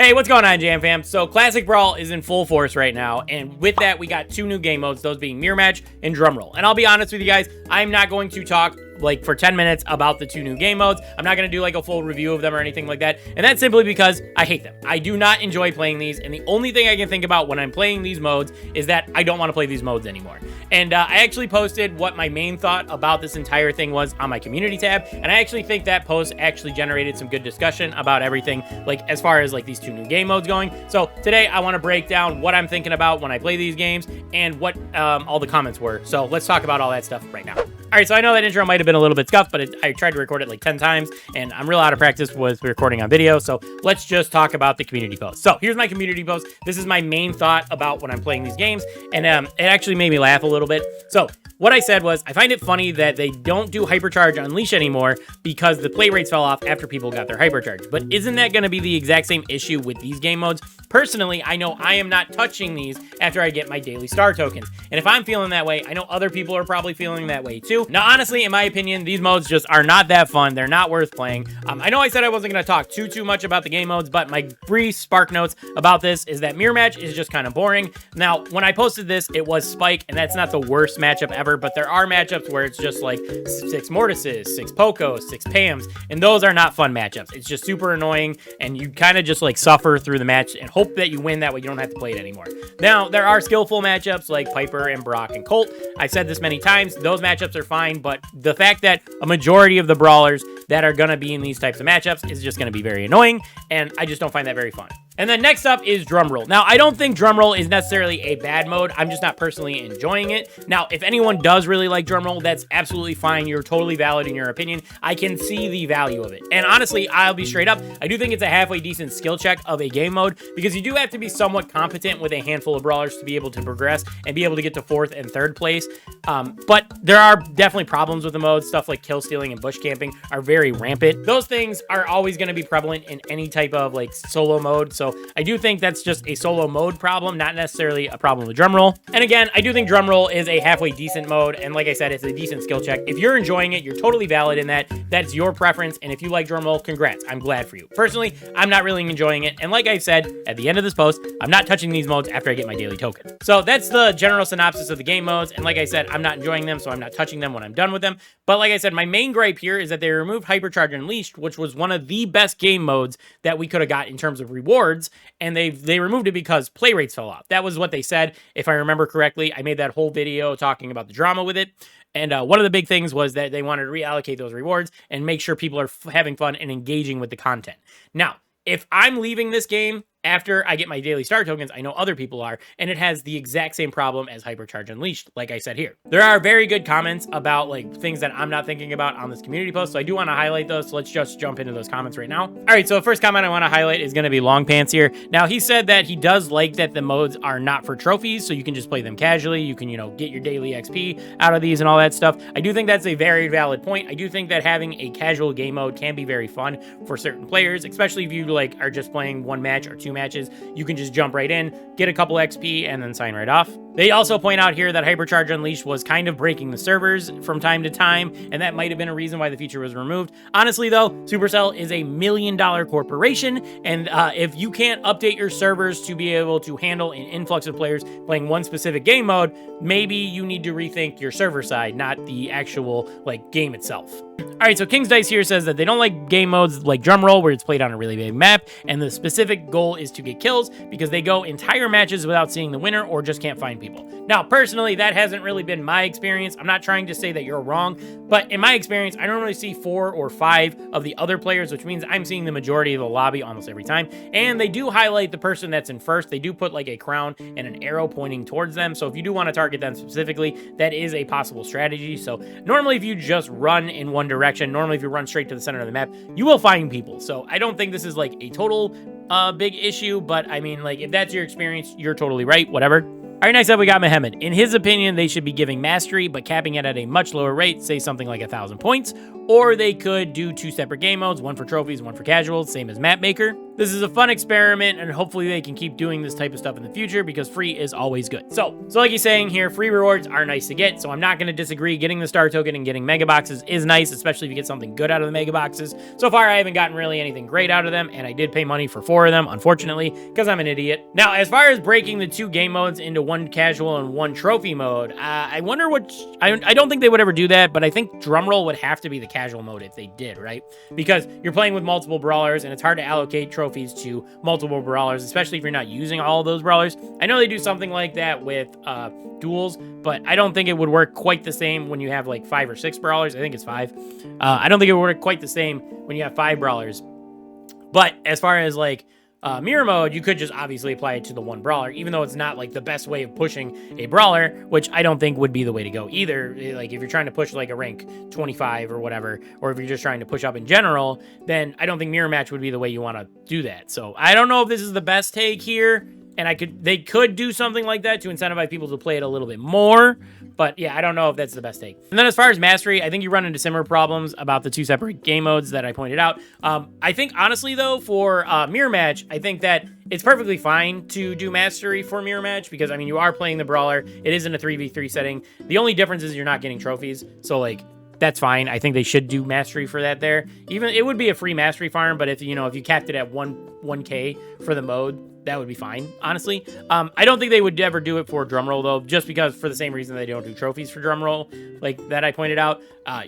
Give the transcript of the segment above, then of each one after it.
Hey, what's going on, Jam fam? So Classic Brawl is in full force right now, and with that, we got two new game modes, those being Mirror Match and Drum Roll. And I'll be honest with you guys, I'm not going to talk like for 10 minutes about the two new game modes. I'm not going to do like a full review of them or anything like that, and that's simply because I hate them. I do not enjoy playing these, and the only thing I can think about when I'm playing these modes is that I don't want to play these modes anymore. And I actually posted what my main thought about this entire thing was on my community tab, and I actually think that post actually generated some good discussion about everything, like as far as like these two new game modes going. So today I want to break down what I'm thinking about when I play these games and what all the comments were. So let's talk about all that stuff right now. All right, so I know that intro might have been a little bit scuffed, but I tried to record it like 10 times, and I'm real out of practice with recording on video, so let's just talk about the community post. So here's my community post. This is my main thought about when I'm playing these games, and it actually made me laugh a little bit. So what I said was, I find it funny that they don't do Hypercharge Unleash anymore because the play rates fell off after people got their Hypercharge. But isn't that going to be the exact same issue with these game modes? Personally, I know I am not touching these after I get my daily star tokens. And if I'm feeling that way, I know other people are probably feeling that way too. Now, honestly, in my opinion, these modes just are not that fun. They're not worth playing. I know I said I wasn't going to talk too much about the game modes, but my brief spark notes about this is that Mirror Match is just kind of boring. Now, when I posted this, it was Spike, and that's not the worst matchup ever, but there are matchups where it's just like 6 Mortises, 6 Pocos, 6 Pams, and those are not fun matchups. It's just super annoying, and you kind of just like suffer through the match and hope that you win, that way you don't have to play it anymore. Now, there are skillful matchups like Piper and Brock and Colt. I've said this many times, those matchups are fine, but the fact that a majority of the brawlers that are going to be in these types of matchups is just going to be very annoying, and I just don't find that very fun. And then next up is Drum Roll. Now, I don't think Drum Roll is necessarily a bad mode. I'm just not personally enjoying it. Now, if anyone does really like Drum Roll, that's absolutely fine. You're totally valid in your opinion. I can see the value of it. And honestly, I'll be straight up. I do think it's a halfway decent skill check of a game mode because you do have to be somewhat competent with a handful of brawlers to be able to progress and be able to get to 4th and 3rd place. But there are definitely problems with the mode. Stuff like kill stealing and bush camping are very rampant. Those things are always going to be prevalent in any type of like solo mode. So I do think that's just a solo mode problem, not necessarily a problem with Drum Roll. And again, I do think Drum Roll is a halfway decent mode. And like I said, it's a decent skill check. If you're enjoying it, you're totally valid in that. That's your preference. And if you like Drum Roll, congrats. I'm glad for you. Personally, I'm not really enjoying it. And like I said, at the end of this post, I'm not touching these modes after I get my daily token. So that's the general synopsis of the game modes. And like I said, I'm not enjoying them, so I'm not touching them when I'm done with them. But like I said, my main gripe here is that they removed Hypercharge Unleashed, which was one of the best game modes that we could have got in terms of rewards. And they removed it because play rates fell off. That was what they said, if I remember correctly. I made that whole video talking about the drama with it. And one of the big things was that they wanted to reallocate those rewards and make sure people are having fun and engaging with the content. Now, if I'm leaving this game after I get my daily star tokens, I know other people are, and it has the exact same problem as Hypercharge Unleashed, like I said here. There are very good comments about like things that I'm not thinking about on this community post, so I do want to highlight those, so let's just jump into those comments right now. All right, so the first comment I want to highlight is going to be Long Pants here. Now, he said that he does like that the modes are not for trophies, so you can just play them casually. You can, you know, get your daily XP out of these and all that stuff. I do think that's a very valid point. I do think that having a casual game mode can be very fun for certain players, especially if you like are just playing 1 match or 2 matches. You can just jump right in, get a couple XP, and then sign right off. They also point out here that Hypercharge Unleashed was kind of breaking the servers from time to time, and that might have been a reason why the feature was removed. Honestly, though, Supercell is a $1 million corporation, and if you can't update your servers to be able to handle an influx of players playing one specific game mode, maybe you need to rethink your server side, not the actual like game itself. All right, so King's Dice here says that they don't like game modes like Drum Roll, where it's played on a really big map, and the specific goal is to get kills because they go entire matches without seeing the winner or just can't find people. Now, personally, that hasn't really been my experience. I'm not trying to say that you're wrong, but in my experience, I normally see 4 or 5 of the other players, which means I'm seeing the majority of the lobby almost every time. And they do highlight the person that's in first. They do put like a crown and an arrow pointing towards them. So if you do want to target them specifically, that is a possible strategy. So normally if you just run in one direction, normally if you run straight to the center of the map, you will find people. So I don't think this is like a total big issue, but I mean, like if that's your experience, you're totally right, whatever. All right, next up, we got Mohammed. In his opinion, they should be giving mastery, but capping it at a much lower rate, say something like 1,000 points, or they could do 2 separate game modes, one for trophies, one for casuals, same as Map Maker. This is a fun experiment, and hopefully they can keep doing this type of stuff in the future because free is always good. So like he's saying here, free rewards are nice to get, so I'm not going to disagree. Getting the star token and getting mega boxes is nice, especially if you get something good out of the mega boxes. So far, I haven't gotten really anything great out of them, and I did pay money for 4 of them, unfortunately, because I'm an idiot. Now, as far as breaking the 2 game modes into 1 casual and 1 trophy mode, I wonder which... I don't think they would ever do that, but I think Drumroll would have to be the casual mode if they did, right? Because you're playing with multiple brawlers, and it's hard to allocate trophies to multiple brawlers, especially if you're not using all of those brawlers. I know they do something like that with duels, but I don't think it would work quite the same when you have like 5 or 6 brawlers. I think it's 5. I don't think it would work quite the same when you have 5 brawlers. But as far as like mirror mode, you could just obviously apply it to the 1 brawler, even though it's not like the best way of pushing a brawler, which I don't think would be the way to go either. Like if you're trying to push like a rank 25 or whatever, or if you're just trying to push up in general, then I don't think mirror match would be the way you want to do that. So I don't know if this is the best take here, and they could do something like that to incentivize people to play it a little bit more. But yeah, I don't know if that's the best take. And then as far as mastery, I think you run into similar problems about the 2 separate game modes that I pointed out. I think honestly though, for mirror match, I think that it's perfectly fine to do mastery for mirror match because I mean, you are playing the brawler. It is in a 3v3 setting. The only difference is you're not getting trophies. So like, that's fine. I think they should do mastery for that there. Even it would be a free mastery farm, but if you capped it at 1K for the mode, that would be fine, honestly. I don't think they would ever do it for Drumroll, though, just because for the same reason they don't do trophies for Drumroll, like that I pointed out.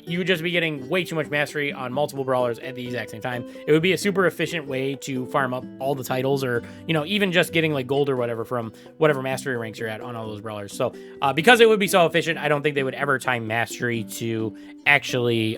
You would just be getting way too much mastery on multiple brawlers at the exact same time. It would be a super efficient way to farm up all the titles, or, even just getting like gold or whatever from whatever mastery ranks you're at on all those brawlers. So because it would be so efficient, I don't think they would ever time mastery to actually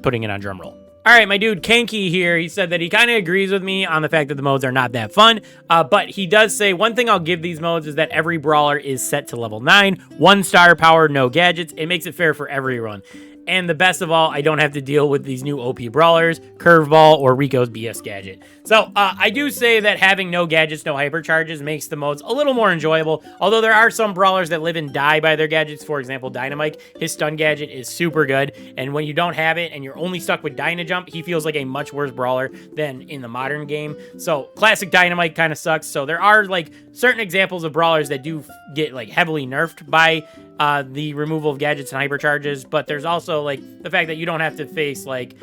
putting it on Drumroll. All right, my dude Kanky here, he said that he kind of agrees with me on the fact that the modes are not that fun, but he does say, one thing I'll give these modes is that every brawler is set to level 9, 1 star power, no gadgets. It makes it fair for everyone. And the best of all, I don't have to deal with these new OP brawlers, Curveball, or Rico's BS gadget. So I do say that having no gadgets, no hypercharges makes the modes a little more enjoyable. Although there are some brawlers that live and die by their gadgets. For example, Dynamite, his stun gadget is super good. And when you don't have it and you're only stuck with Dynajump, he feels like a much worse brawler than in the modern game. So classic Dynamite kind of sucks. So there are like certain examples of brawlers that do get like heavily nerfed by the removal of gadgets and hypercharges, but there's also like the fact that you don't have to face like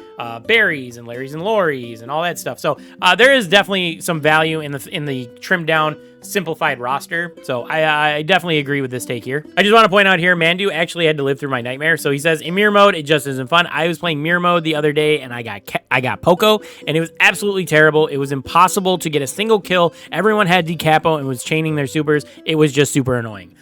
berries and Larrys and Lorries and all that stuff. So there is definitely some value in the trimmed down, simplified roster. So I definitely agree with this take here. I just want to point out here, Mandu actually had to live through my nightmare. So he says in mirror mode, it just isn't fun. I was playing mirror mode the other day and I got Poco and it was absolutely terrible. It was impossible to get a single kill. Everyone had decapo and was chaining their supers. It was just super annoying.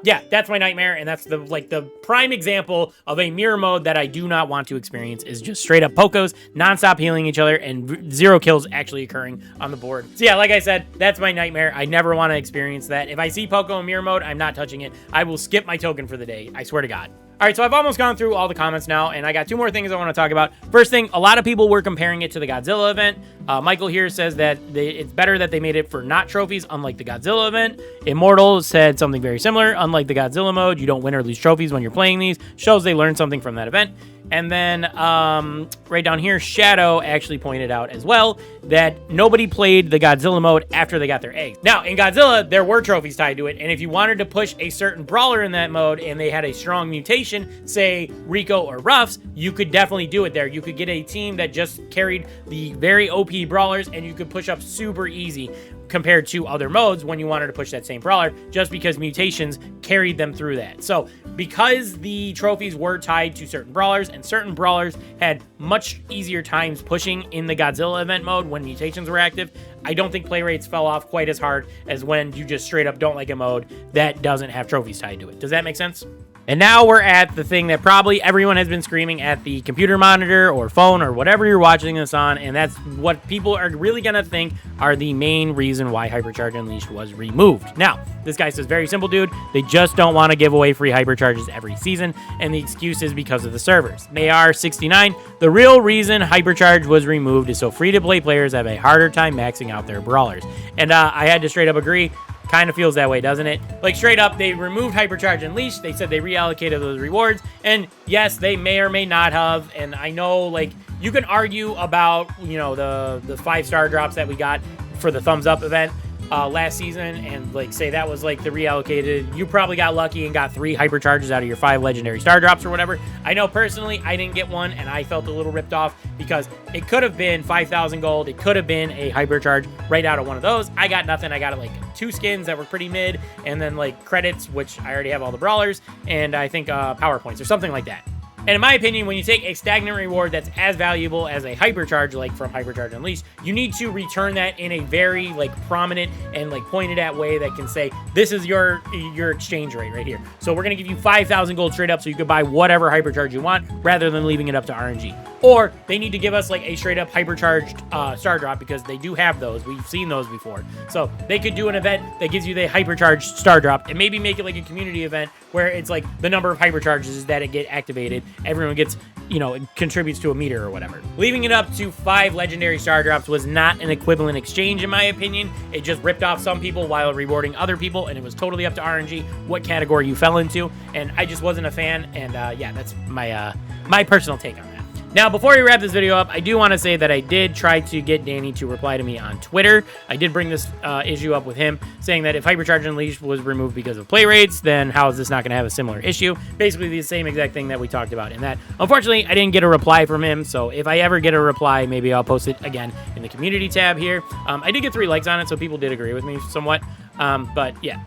Yeah, that's my nightmare, and that's the prime example of a mirror mode that I do not want to experience is just straight up Pocos, nonstop healing each other, and 0 kills actually occurring on the board. So yeah, like I said, that's my nightmare. I never want to experience that. If I see Poco in mirror mode, I'm not touching it. I will skip my token for the day. I swear to God. All right, so I've almost gone through all the comments now, and I got 2 more things I want to talk about. First thing, a lot of people were comparing it to the Godzilla event. Michael here says that it's better that they made it for not trophies, unlike the Godzilla event. Immortal said something very similar. Unlike the Godzilla mode, you don't win or lose trophies when you're playing these. Shows they learned something from that event. And then right down here, Shadow actually pointed out as well that nobody played the Godzilla mode after they got their eggs. Now, in Godzilla, there were trophies tied to it, and if you wanted to push a certain brawler in that mode and they had a strong mutation, say Rico or Ruffs, you could definitely do it there. You could get a team that just carried the very OP brawlers, and you could push up super easy compared to other modes when you wanted to push that same brawler, just because mutations carried them through that. So because the trophies were tied to certain brawlers, and certain brawlers had much easier times pushing in the Godzilla event mode when mutations were active, I don't think play rates fell off quite as hard as when you just straight up don't like a mode that doesn't have trophies tied to it. Does that make sense? And now we're at the thing that probably everyone has been screaming at the computer monitor or phone or whatever you're watching this on, and that's what people are really going to think are the main reason why Hypercharge Unleashed was removed. Now, this guy says, very simple, dude. They just don't want to give away free hypercharges every season, and the excuse is because of the servers. AR69, the real reason Hypercharge was removed is so free-to-play players have a harder time maxing out their brawlers. And I had to straight up agree. kind of feels that way, doesn't it? Like, straight up, they removed Hypercharge and Leash. They said they reallocated those rewards. And yes, they may or may not have. And I know, like, you can argue about, you know, the 5-star drops that we got for the thumbs up event last season, and like say that was like the reallocated. You probably got lucky and got 3 hypercharges out of your 5 legendary star drops or whatever. I know personally I didn't get one, and I felt a little ripped off because it could have been 5,000 gold. It could have been a hypercharge right out of one of those. I got nothing. I got like 2 skins that were pretty mid, and then like credits, which I already have all the brawlers, and I think power points or something like that. And in my opinion, when you take a stagnant reward that's as valuable as a hypercharge, like from Hypercharge Unleashed, you need to return that in a very like prominent and like pointed at way that can say, this is your exchange rate right here. So we're going to give you 5,000 gold straight up so you could buy whatever hypercharge you want rather than leaving it up to RNG. Or they need to give us like a straight up hypercharged star drop, because they do have those. We've seen those before. So they could do an event that gives you the hypercharged star drop and maybe make it like a community event where it's like the number of hypercharges that it get activated. Everyone gets, you know, it contributes to a meter or whatever. Leaving it up to 5 legendary star drops was not an equivalent exchange in my opinion. It just ripped off some people while rewarding other people, and it was totally up to RNG what category you fell into, and I just wasn't a fan. And yeah, that's my personal take on that. Now, before we wrap this video up, I do want to say that I did try to get Danny to reply to me on Twitter. I did bring this issue up with him, saying that if Hypercharge Unleashed was removed because of play rates, then how is this not going to have a similar issue? Basically, the same exact thing that we talked about in that. Unfortunately, I didn't get a reply from him, so if I ever get a reply, maybe I'll post it again in the community tab here. I did get 3 likes on it, so people did agree with me somewhat. But yeah,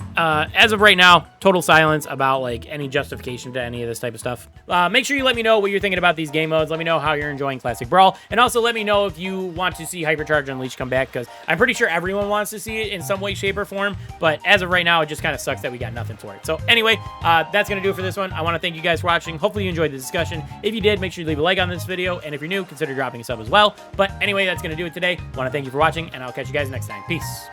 as of right now, total silence about like any justification to any of this type of stuff. Make sure you let me know what you're thinking about these game modes. Let me know how you're enjoying Classic Brawl, and also let me know if you want to see Hypercharge Unleashed come back, because I'm pretty sure everyone wants to see it in some way, shape, or form. But as of right now, it just kind of sucks that we got nothing for it. So anyway, that's gonna do it for this one. I want to thank you guys for watching. Hopefully you enjoyed the discussion. If you did, make sure you leave a like on this video, and if you're new, consider dropping a sub as well. But anyway, that's gonna do it today. Want to thank you for watching, and I'll catch you guys next time. Peace.